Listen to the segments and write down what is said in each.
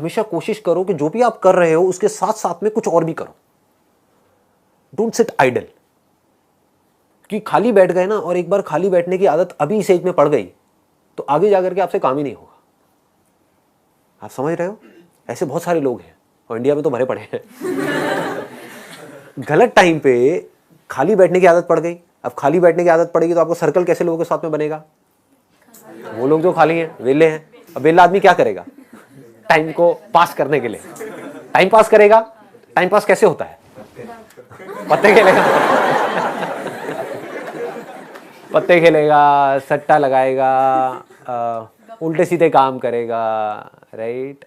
हमेशा कोशिश करो कि जो भी आप कर रहे हो उसके साथ साथ में कुछ और भी करो। Don't sit idle. कि खाली बैठ गए ना, और एक बार खाली बैठने की आदत अभी इस एज में पड़ गई तो आगे जाकर के आपसे काम ही नहीं होगा। आप समझ रहे हो? ऐसे बहुत सारे लोग हैं और इंडिया में तो भरे पड़े हैं। गलत टाइम पे खाली बैठने की आदत पड़ गई। अब खाली बैठने की आदत पड़ेगी तो आपको सर्कल कैसे लोगों के साथ में बनेगा? वो लोग जो खाली हैं, वेले हैं। अब वेला आदमी क्या करेगा टाइम को पास करने के लिए? टाइम पास करेगा। टाइम पास कैसे होता है? पत्ते खेलेगा। पत्ते खेलेगा, सट्टा लगाएगा, उल्टे सीधे काम करेगा, राइट?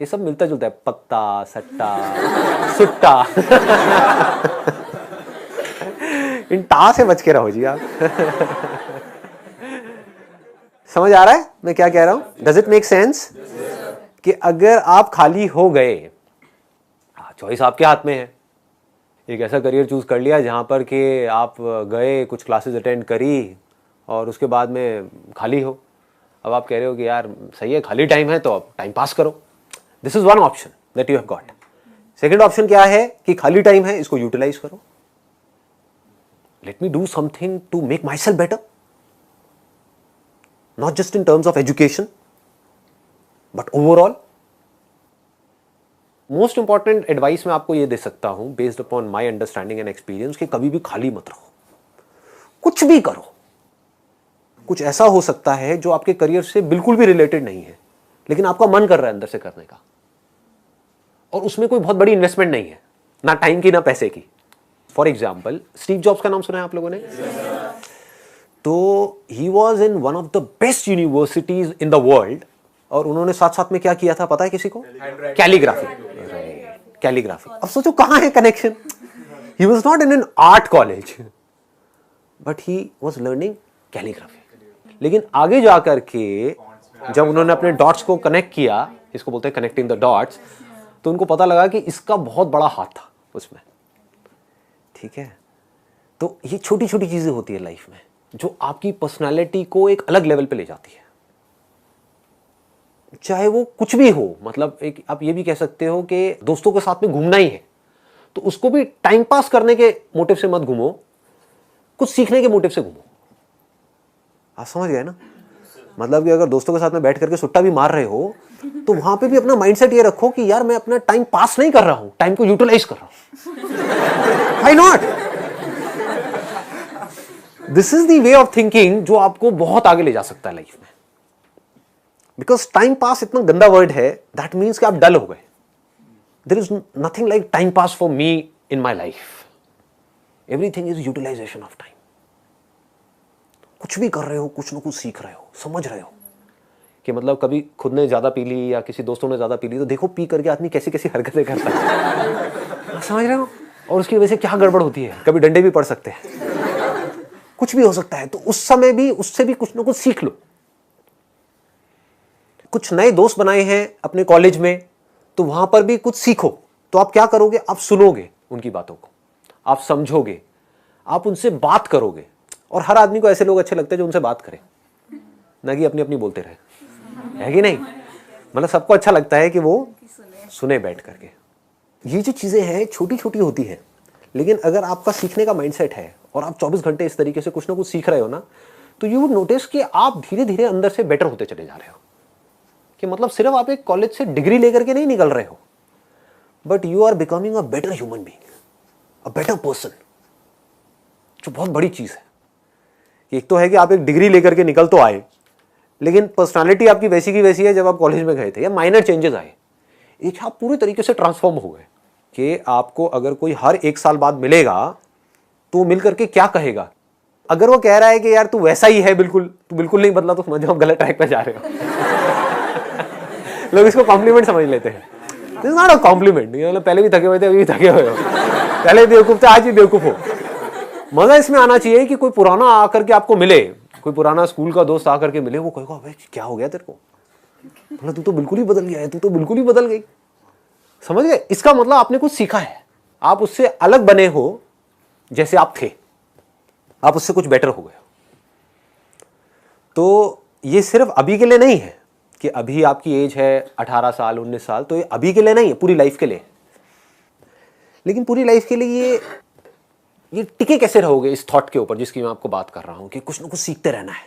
ये सब मिलता जुलता है, पत्ता, सट्टा, सुट्टा। इन टा से बच के रहो जी आप। समझ आ रहा है मैं क्या कह रहा हूं? Does it make sense? कि अगर आप खाली हो गए, चॉइस आपके हाथ में है। एक ऐसा करियर चूज कर लिया जहां पर कि आप गए, कुछ क्लासेस अटेंड करी और उसके बाद में खाली हो। अब आप कह रहे हो कि यार सही है, खाली टाइम है तो अब टाइम पास करो। This is one option that you have got. Second option क्या है कि खाली टाइम है, इसको यूटिलाइज करो। Let me do something to make myself better, not just in terms of education but overall. Most important advice मैं आपको ये दे सकता हूं based upon my understanding and experience कि कभी भी खाली मत रहो, कुछ भी करो। कुछ ऐसा हो सकता है जो आपके करियर से बिल्कुल भी रिलेटेड नहीं है लेकिन आपका मन कर रहा है अंदर से करने का, और उसमें कोई बहुत बड़ी इन्वेस्टमेंट नहीं है, ना टाइम की ना पैसे की। फॉर एग्जाम्पल, स्टीव जॉब्स का नाम सुना है आप लोगों ने? तो he was in one of the best universities in the world, और उन्होंने साथ साथ में क्या किया था पता है किसी को? कैलीग्राफी। कैलीग्राफी। अब सोचो कहां है connection? He was not in an art college but he was learning calligraphy. लेकिन आगे जाकर के जब उन्होंने अपने डॉट्स को कनेक्ट किया, इसको बोलते हैं कनेक्टिंग द डॉट्स, तो उनको पता लगा कि इसका बहुत बड़ा हाथ था उसमें। ठीक है? तो ये छोटी छोटी चीजें होती है लाइफ में जो आपकी पर्सनालिटी को एक अलग लेवल पे ले जाती है। चाहे वो कुछ भी हो, मतलब एक आप ये भी कह सकते हो कि दोस्तों के साथ में घूमना ही है तो उसको भी टाइम पास करने के मोटिव से मत घूमो, कुछ सीखने के मोटिव से घूमो। आप समझ गए ना? मतलब कि अगर दोस्तों के साथ में बैठ करके सुट्टा भी मार रहे हो तो वहां पे भी अपना माइंडसेट ये रखो कि यार मैं अपना टाइम पास नहीं कर रहा हूं, टाइम को यूटिलाइज कर रहा हूं। Why not? This is the way of thinking जो आपको बहुत आगे ले जा सकता है लाइफ में। बिकॉज टाइम पास इतना गंदा वर्ड है, दैट मीन्स कि आप डल हो गए। There is nothing like time pass for me in my life. Everything is utilisation of time. कुछ भी कर रहे हो, कुछ ना कुछ सीख रहे हो, समझ रहे हो कि मतलब कभी खुद ने ज्यादा पी ली या किसी दोस्तों ने ज्यादा पी ली तो देखो पी करके आदमी कैसी कैसी हरकतें करता है। समझ रहे हो? और उसकी वजह से क्या गड़बड़ होती है, कभी डंडे भी पड़ सकते हैं, कुछ भी हो सकता है। तो उस समय भी उससे भी कुछ ना कुछ सीख लो। कुछ नए दोस्त बनाए हैं अपने कॉलेज में तो वहां पर भी कुछ सीखो। तो आप क्या करोगे? आप सुनोगे उनकी बातों को, आप समझोगे, आप उनसे बात करोगे। और हर आदमी को ऐसे लोग अच्छे लगते हैं जो उनसे बात करें, ना कि अपनी अपनी बोलते रहे, है कि नहीं? मतलब सबको अच्छा लगता है कि वो सुने बैठ करके। ये जो चीजें हैं छोटी छोटी होती हैं, लेकिन अगर आपका सीखने का माइंडसेट है और आप 24 घंटे इस तरीके से कुछ ना कुछ सीख रहे हो ना, तो यू वुड नोटिस कि आप धीरे धीरे अंदर से बेटर होते चले जा रहे हो। कि मतलब सिर्फ आप एक कॉलेज से डिग्री लेकर के नहीं निकल रहे हो, but you are becoming a better human being, a better person, जो बहुत बड़ी चीज है। एक तो है कि आप एक डिग्री लेकर के निकल तो आए, लेकिन पर्सनालिटी आपकी वैसी की वैसी है जब आप कॉलेज में गए थे, या माइनर चेंजेस आए। एक आप पूरे तरीके से ट्रांसफॉर्म हो गए कि आपको अगर कोई हर 1 साल बाद मिलेगा तो मिल करके क्या कहेगा? अगर वो कह रहा है कि यार तू वैसा ही है बिल्कुल, तू बिल्कुल नहीं बदला, तो समझ जाओ गलत ट्रैक पे जा रहे हो। लोग इसको कॉम्प्लीमेंट समझ लेते हैं। This is not a compliment. मतलब पहले भी थके हुए थे, अभी भी थके हुए हो, पहले बेवकूफ थे, आज भी बेवकूफ हो। मजा इसमें आना चाहिए कि कोई पुराना आकर के आपको मिले, कोई पुराना स्कूल का दोस्त आकर के मिले, वो कहेगा भाई क्या हो गया तेरे को, मतलब तू तो बिल्कुल ही बदल गया है, तू तो बिल्कुल ही बदल गई। समझ गए? इसका मतलब आपने कुछ सीखा है, आप उससे अलग बने हो, जैसे आप थे आप उससे कुछ बेटर हो गए। तो ये सिर्फ अभी के लिए नहीं है, कि अभी आपकी एज है 18 साल 19 साल, तो ये अभी के लिए नहीं है, पूरी लाइफ के लिए। लेकिन पूरी लाइफ के लिए ये टिके कैसे रहोगे इस थॉट के ऊपर जिसकी मैं आपको बात कर रहा हूं कि कुछ ना कुछ सीखते रहना है।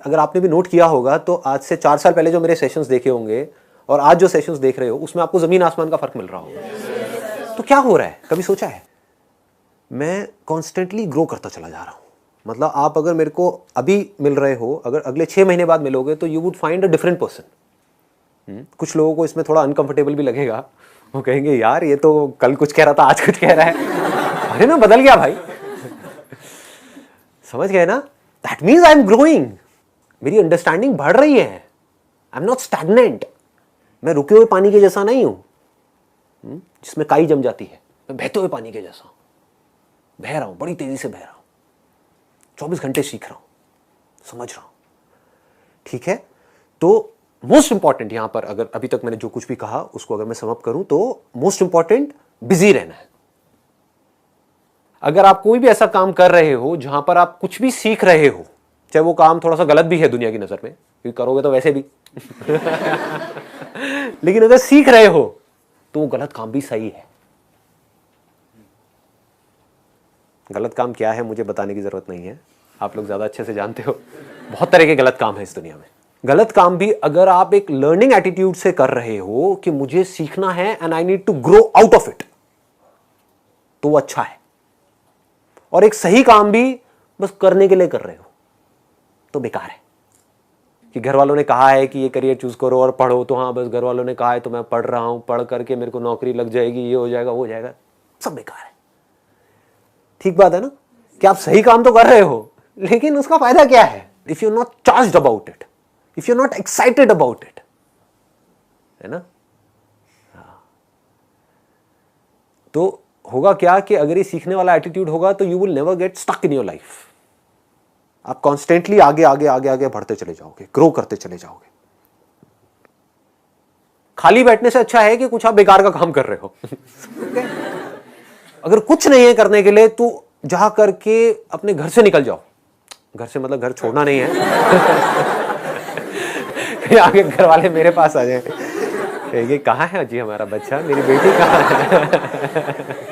अगर आपने भी नोट किया होगा तो आज से 4 साल पहले जो मेरे सेशंस देखे होंगे और आज जो सेशंस देख रहे हो उसमें आपको जमीन आसमान का फर्क मिल रहा होगा। तो क्या हो रहा है, कभी सोचा है? मैं कॉन्स्टेंटली ग्रो करता चला जा रहा हूं। मतलब आप अगर मेरे को अभी मिल रहे हो, अगर अगले 6 महीने बाद मिलोगे तो you would find a different person. कुछ लोगों को इसमें थोड़ा अनकंफर्टेबल भी लगेगा, वो कहेंगे यार ये तो कल कुछ कह रहा था आज कुछ कह रहा है, अरे मैं बदल गया भाई। समझ गए ना? That means I am growing, मेरी अंडरस्टैंडिंग बढ़ रही है। आई एम नॉट स्टैग्नेंट, मैं रुके हुए पानी के जैसा नहीं हूं जिसमें काई जम जाती है। मैं बहते हुए पानी के जैसा हूं, बह रहा हूं, बड़ी तेजी से बह रहा हूं, 24 घंटे सीख रहा हूं, समझ रहा हूं। ठीक है, तो मोस्ट इंपॉर्टेंट यहां पर, अगर अभी तक मैंने जो कुछ भी कहा उसको अगर मैं समअप करूं तो मोस्ट इंपॉर्टेंट बिजी रहना है। अगर आप कोई भी ऐसा काम कर रहे हो जहां पर आप कुछ भी सीख रहे हो, चाहे वो काम थोड़ा सा गलत भी है दुनिया की नजर में, क्योंकि करोगे तो वैसे भी लेकिन अगर सीख रहे हो तो वो गलत काम भी सही है। गलत काम क्या है मुझे बताने की जरूरत नहीं है, आप लोग ज्यादा अच्छे से जानते हो। बहुत तरह के गलत काम है इस दुनिया में। गलत काम भी अगर आप एक लर्निंग एटीट्यूड से कर रहे हो कि मुझे सीखना है and I need to grow out of it, तो वो अच्छा है। और एक सही काम भी बस करने के लिए कर रहे हो तो बेकार है। कि घर वालों ने कहा है कि ये करियर चूज करो और पढ़ो, तो हाँ बस घर वालों ने कहा है तो मैं पढ़ रहा हूं, पढ़ करके मेरे को नौकरी लग जाएगी, ये हो जाएगा वो हो जाएगा, सब बेकार है। ठीक बात है ना कि आप सही काम तो कर रहे हो लेकिन उसका फायदा क्या है if you not charged about it, if you not excited about it, है ना? तो होगा क्या कि अगर ये सीखने वाला एटीट्यूड होगा तो you will never get stuck in your life. आप कॉन्स्टेंटली आगे आगे आगे आगे बढ़ते चले जाओगे, ग्रो करते चले जाओगे। खाली बैठने से अच्छा है कि कुछ आप बेकार का काम कर रहे हो। अगर कुछ नहीं है करने के लिए तो जा करके अपने घर से निकल जाओ। घर से मतलब घर छोड़ना नहीं है। आगे घर वाले मेरे पास आ जाए, कहेंगे कहाँ है जी हमारा बच्चा, मेरी बेटी कहाँ है?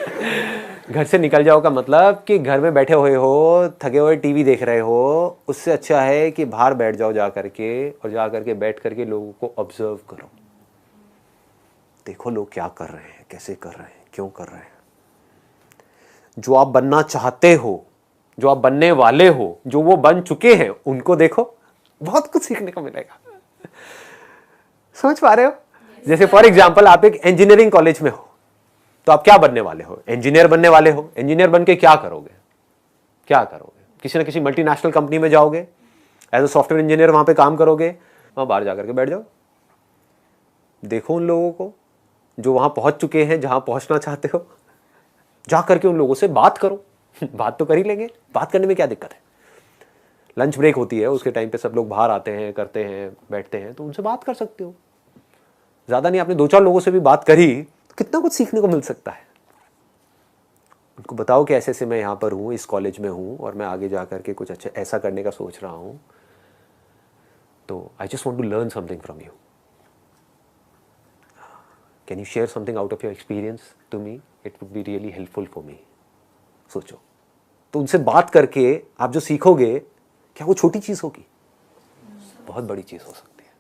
घर से निकल जाओ का मतलब कि घर में बैठे हुए हो, थके हुए टीवी देख रहे हो, उससे अच्छा है कि बाहर बैठ जाओ जा करके, और जा करके बैठ करके लोगों को ऑब्जर्व करो। देखो लोग क्या कर रहे हैं, कैसे कर रहे हैं, क्यों कर रहे हैं। जो आप बनना चाहते हो, जो आप बनने वाले हो, जो वो बन चुके हैं, उनको देखो, बहुत कुछ सीखने को मिलेगा। समझ पा रहे हो? जैसे फॉर एग्जाम्पल आप एक इंजीनियरिंग कॉलेज में हो तो आप क्या बनने वाले हो? इंजीनियर बनने वाले हो। इंजीनियर बन के क्या करोगे? क्या करोगे? किसी ना किसी मल्टीनेशनल कंपनी में जाओगे, एज अ सॉफ्टवेयर इंजीनियर वहां पे काम करोगे, वहां बाहर जाकर के बैठ जाओ। देखो उन लोगों को जो वहां पहुंच चुके हैं, जहां पहुंचना चाहते हो, जा करके उन लोगों से बात करो। बात तो कर ही लेंगे, बात करने में क्या दिक्कत है? लंच ब्रेक होती है, उसके टाइम पे सब लोग बाहर आते हैं, करते हैं, बैठते हैं, तो उनसे बात कर सकते हो। ज्यादा नहीं, आपने 2-4 लोगों से भी बात करी तो कितना कुछ सीखने को मिल सकता है। उनको बताओ कि ऐसे ऐसे मैं यहाँ पर हूँ, इस कॉलेज में हूँ और मैं आगे जा करके कुछ अच्छा ऐसा करने का सोच रहा हूँ, तो I just want to learn something from you, can you share something out of your experience to me, it would be really helpful for me. सोचो, तो उनसे बात करके आप जो सीखोगे, क्या वो छोटी चीज होगी? बहुत बड़ी चीज हो सकती है।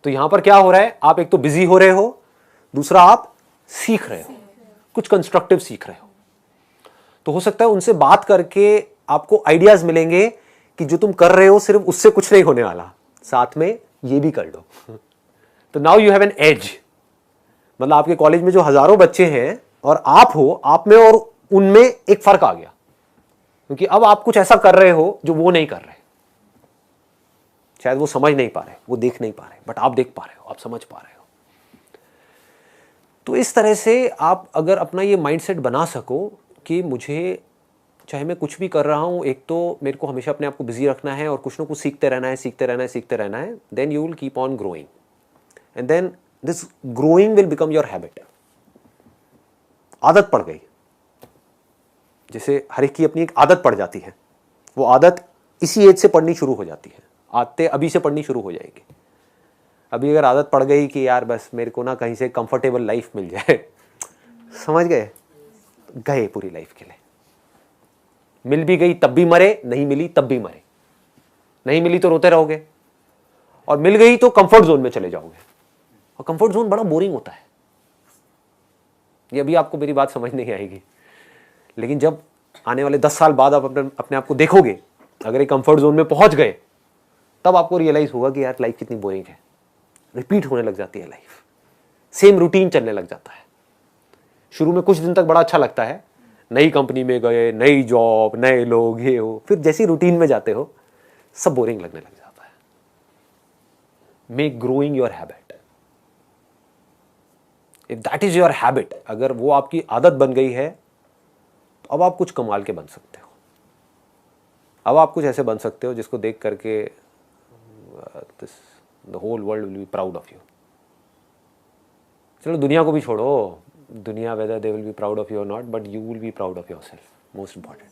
तो यहां पर क्या हो रहा है, आप एक तो बिजी हो रहे हो, दूसरा आप सीख रहे हो, कुछ कंस्ट्रक्टिव सीख रहे हो। तो हो सकता है उनसे बात करके आपको आइडियाज मिलेंगे कि जो तुम कर रहे हो सिर्फ उससे कुछ नहीं होने वाला, साथ में ये भी कर लो। तो now you have an edge. मतलब आपके कॉलेज में जो हजारों बच्चे हैं और आप हो, आप में और उनमें एक फर्क आ गया, क्योंकि अब आप कुछ ऐसा कर रहे हो जो वो नहीं कर रहे। शायद वो समझ नहीं पा रहे, वो देख नहीं पा रहे, बट आप देख पा रहे हो, आप समझ पा रहे हो। तो इस तरह से आप अगर अपना ये माइंडसेट बना सको कि मुझे, चाहे मैं कुछ भी कर रहा हूं, एक तो मेरे को हमेशा अपने आप को बिजी रखना है और कुछ ना कुछ सीखते रहना है, सीखते रहना है, सीखते रहना है, then you will keep on growing and then this growing will become your habit. आदत पड़ गई, जैसे हर एक की अपनी एक आदत पड़ जाती है, वो आदत इसी एज से पढ़नी शुरू हो जाती है, आदतें अभी से पढ़नी शुरू हो जाएगी। अभी अगर आदत पड़ गई कि यार बस मेरे को ना कहीं से कंफर्टेबल लाइफ मिल जाए, समझ गए, गए पूरी लाइफ के लिए। मिल भी गई तब भी मरे, नहीं मिली तब भी मरे। नहीं मिली तो रोते रहोगे, और मिल गई तो कंफर्ट जोन में चले जाओगे, और कंफर्ट जोन बड़ा बोरिंग होता है। ये अभी आपको मेरी बात समझ नहीं आएगी, लेकिन जब आने वाले 10 साल बाद आप अपने आप को देखोगे, अगर एक कंफर्ट जोन में पहुंच गए, तब आपको रियलाइज होगा कि यार लाइफ कितनी बोरिंग है। रिपीट होने लग जाती है लाइफ, सेम रूटीन चलने लग जाता है। शुरू में कुछ दिन तक बड़ा अच्छा लगता है, नई कंपनी में गए, नई जॉब, नए लोग, ये हो, फिर जैसी रूटीन में जाते हो सब बोरिंग लगने लग जाता है। Make growing your habit. If that is your habit, अगर वो आपकी आदत बन गई है, तो अब आप कुछ कमाल के बन सकते हो। अब आप कुछ ऐसे बन सकते हो जिसको देख करके the whole world will be proud of you. चलो दुनिया को भी छोड़ो, दुनिया whether they will be proud of you और not, but you will be proud of yourself, most important.